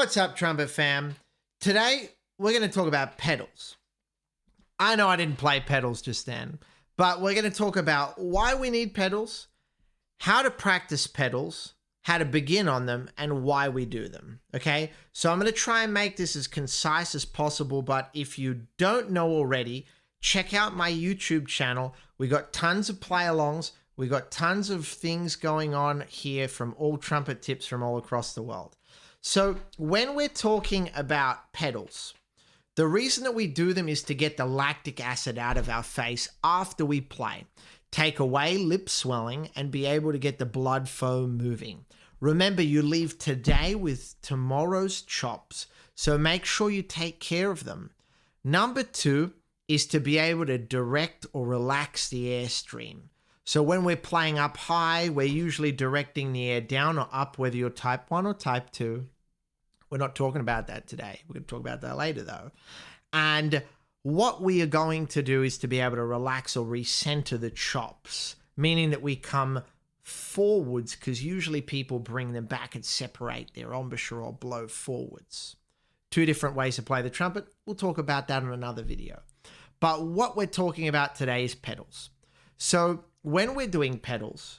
What's up, trumpet fam? Today, we're going to talk about pedals. I know I didn't play pedals just then, but we're going to talk about why we need pedals, how to practice pedals, how to begin on them, and why we do them, okay? So I'm going to try and make this as concise as possible, but if you don't know already, check out my YouTube channel. We got tons of play-alongs. We got tons of things going on here from all trumpet tips from all across the world. So when we're talking about pedals, the reason that we do them is to get the lactic acid out of our face after we play, take away lip swelling, and be able to get the blood flow moving. Remember, you leave today with tomorrow's chops, so make sure you take care of them. Number 2 is to be able to direct or relax the airstream. So when we're playing up high, we're usually directing the air down or up, whether you're type 1 or type 2. We're not talking about that today. We're going to talk about that later, though. And what we are going to do is to be able to relax or recenter the chops, meaning that we come forwards, because usually people bring them back and separate their embouchure or blow forwards. 2 different ways to play the trumpet. We'll talk about that in another video. But what we're talking about today is pedals. So when we're doing pedals,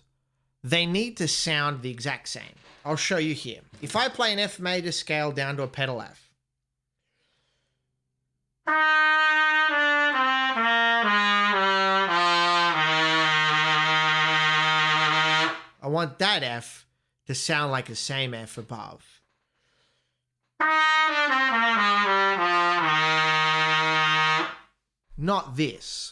they need to sound the exact same. I'll show you here. If I play an F major scale down to a pedal F, I want that F to sound like the same F above. Not this.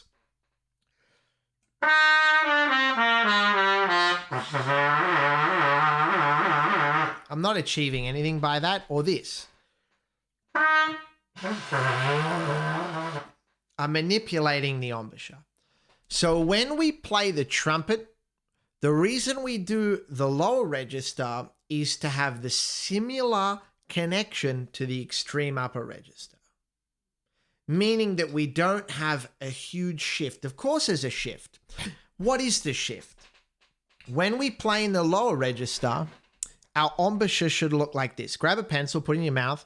I'm not achieving anything by that, or this. I'm manipulating the embouchure. So when we play the trumpet, the reason we do the lower register is to have the similar connection to the extreme upper register, meaning that we don't have a huge shift. Of course there's a shift. What is the shift? When we play in the lower register, our embouchure should look like this. Grab a pencil, put it in your mouth.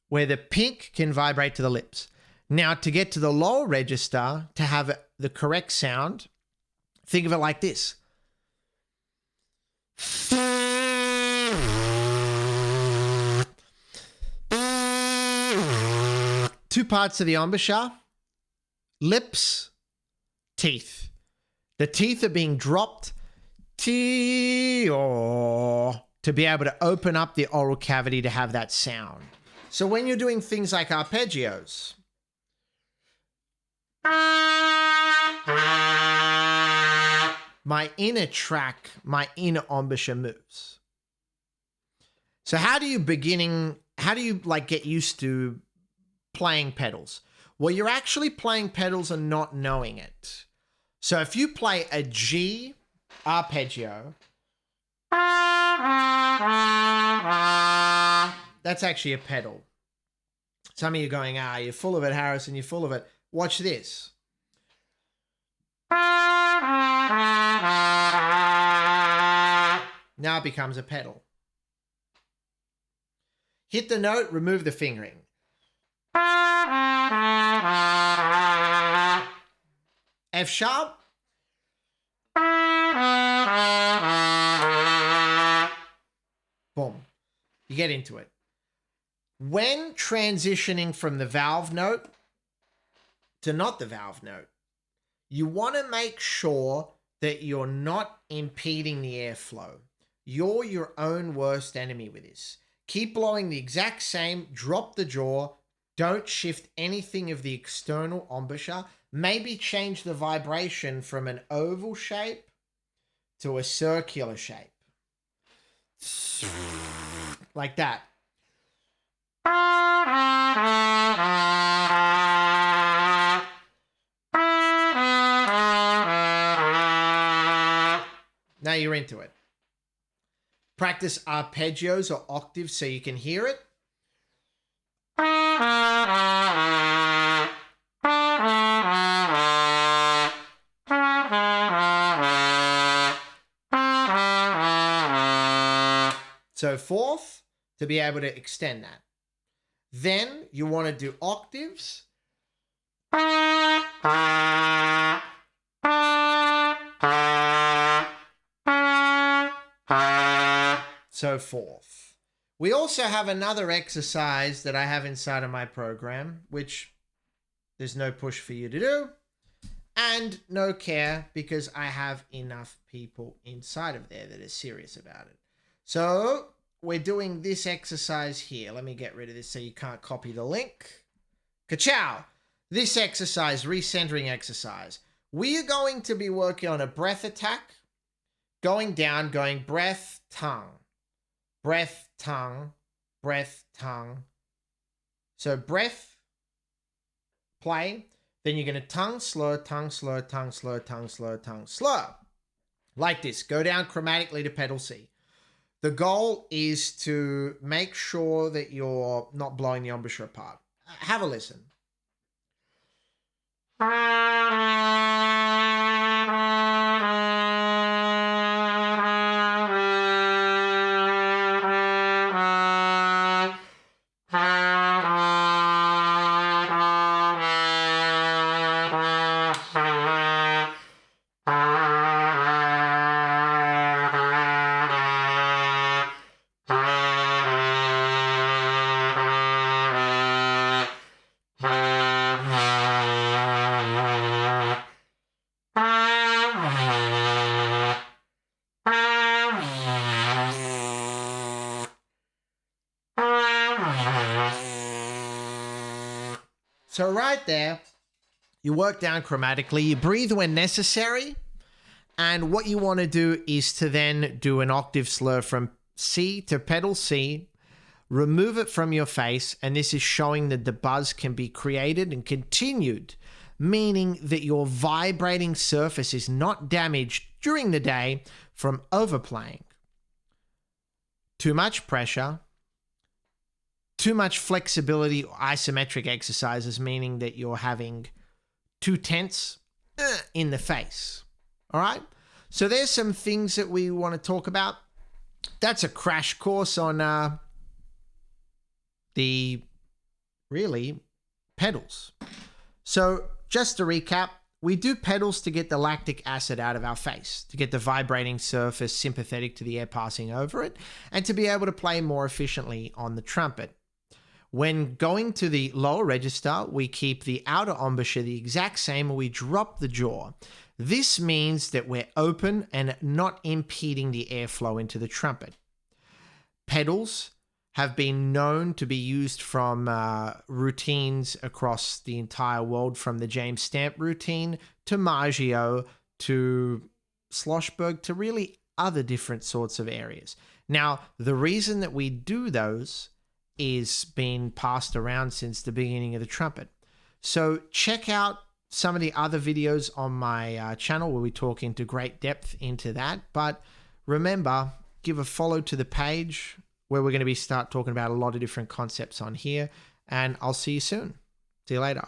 Where the pink can vibrate to the lips. Now, to get to the lower register, to have the correct sound, think of it like this. 2 parts of the embouchure, lips, teeth. The teeth are being dropped to be able to open up the oral cavity to have that sound. So when you're doing things like arpeggios, my inner track, my inner embouchure moves. So how do you get used to playing pedals? Well, you're actually playing pedals and not knowing it. So if you play a G arpeggio, that's actually a pedal. Some of you are going, you're full of it, Harrison, you're full of it. Watch this. Now it becomes a pedal. Hit the note, remove the fingering. F sharp. Boom. You get into it. When transitioning from the valve note to not the valve note, you want to make sure that you're not impeding the airflow. You're your own worst enemy with this. Keep blowing the exact same, drop the jaw, don't shift anything of the external embouchure. Maybe change the vibration from an oval shape to a circular shape. Like that. Now you're into it. Practice arpeggios or octaves so you can hear it. So fourth, to be able to extend that. Then you want to do octaves. So forth. We also have another exercise that I have inside of my program, which there's no push for you to do and no care because I have enough people inside of there that are serious about it. So we're doing this exercise here. Let me get rid of this so you can't copy the link. Ka-chow! This exercise, recentering exercise, we are going to be working on a breath attack, going down, going breath, tongue, breath, tongue, breath, tongue. So breath, play. Then you're going to tongue, slur, tongue, slur, tongue, slur, tongue, slur, tongue, slur. Like this. Go down chromatically to pedal C. The goal is to make sure that you're not blowing the embouchure apart. Have a listen. So right there, you work down chromatically, you breathe when necessary, and what you want to do is to then do an octave slur from C to pedal C, remove it from your face, and this is showing that the buzz can be created and continued, meaning that your vibrating surface is not damaged during the day from overplaying. Too much pressure, too much flexibility, isometric exercises, meaning that you're having too tense in the face. All right? So there's some things that we want to talk about. That's a crash course on the really pedals. So just to recap, we do pedals to get the lactic acid out of our face, to get the vibrating surface sympathetic to the air passing over it, and to be able to play more efficiently on the trumpet. When going to the lower register, we keep the outer embouchure the exact same, and we drop the jaw. This means that we're open and not impeding the airflow into the trumpet. Pedals have been known to be used from routines across the entire world, from the James Stamp routine to Maggio to Schlossberg to really other different sorts of areas. Now, the reason that we do those is being passed around since the beginning of the trumpet. So check out some of the other videos on my channel where we talk into great depth into that. But remember, give a follow to the page where we're going to start talking about a lot of different concepts on here. And I'll see you soon. See you later.